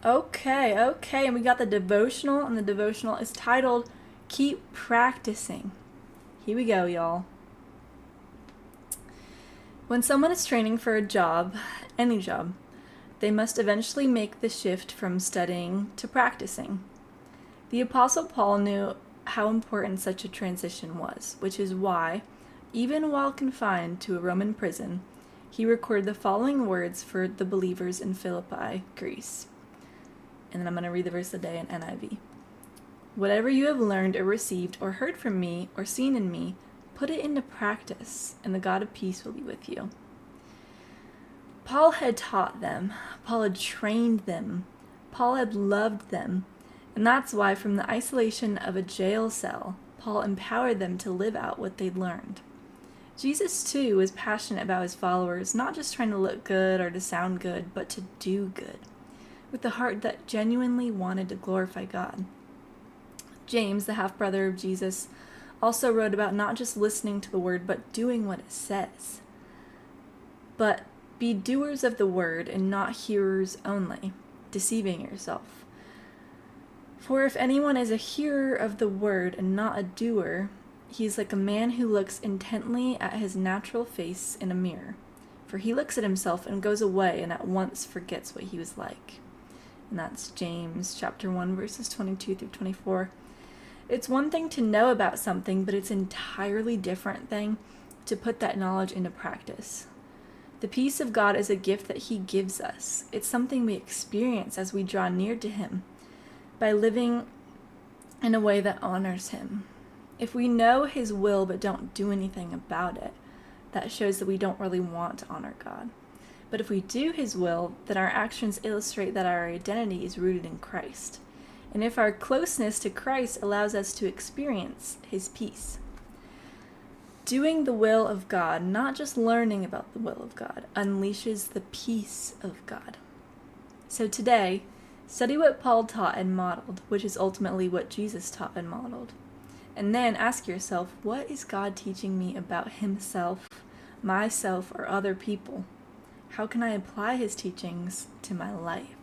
Okay, and we got the devotional, and the devotional is titled Keep Practicing. Here we go, y'all. When someone is training for a job, any job, they must eventually make the shift from studying to practicing. The Apostle Paul knew how important such a transition was, which is why, even while confined to a Roman prison, he recorded the following words for the believers in Philippi, Greece. And then I'm going to read the verse of the day in NIV. Whatever you have learned or received or heard from me or seen in me, put it into practice, and the God of peace will be with you. Paul had taught them. Paul had trained them. Paul had loved them. And that's why, from the isolation of a jail cell, Paul empowered them to live out what they'd learned. Jesus, too, was passionate about his followers, not just trying to look good or to sound good, but to do good, with a heart that genuinely wanted to glorify God. James, the half-brother of Jesus, also wrote about not just listening to the word, but doing what it says. But be doers of the word and not hearers only, deceiving yourself. For if anyone is a hearer of the word and not a doer, he is like a man who looks intently at his natural face in a mirror. For he looks at himself and goes away and at once forgets what he was like. And that's James chapter 1, verses 22 through 24. It's one thing to know about something, but it's an entirely different thing to put that knowledge into practice. The peace of God is a gift that he gives us. It's something we experience as we draw near to him by living in a way that honors him. If we know his will but don't do anything about it, that shows that we don't really want to honor God. But if we do his will, then our actions illustrate that our identity is rooted in Christ. And if our closeness to Christ allows us to experience his peace. Doing the will of God, not just learning about the will of God, unleashes the peace of God. So today, study what Paul taught and modeled, which is ultimately what Jesus taught and modeled. And then ask yourself, what is God teaching me about himself, myself, or other people? How can I apply his teachings to my life?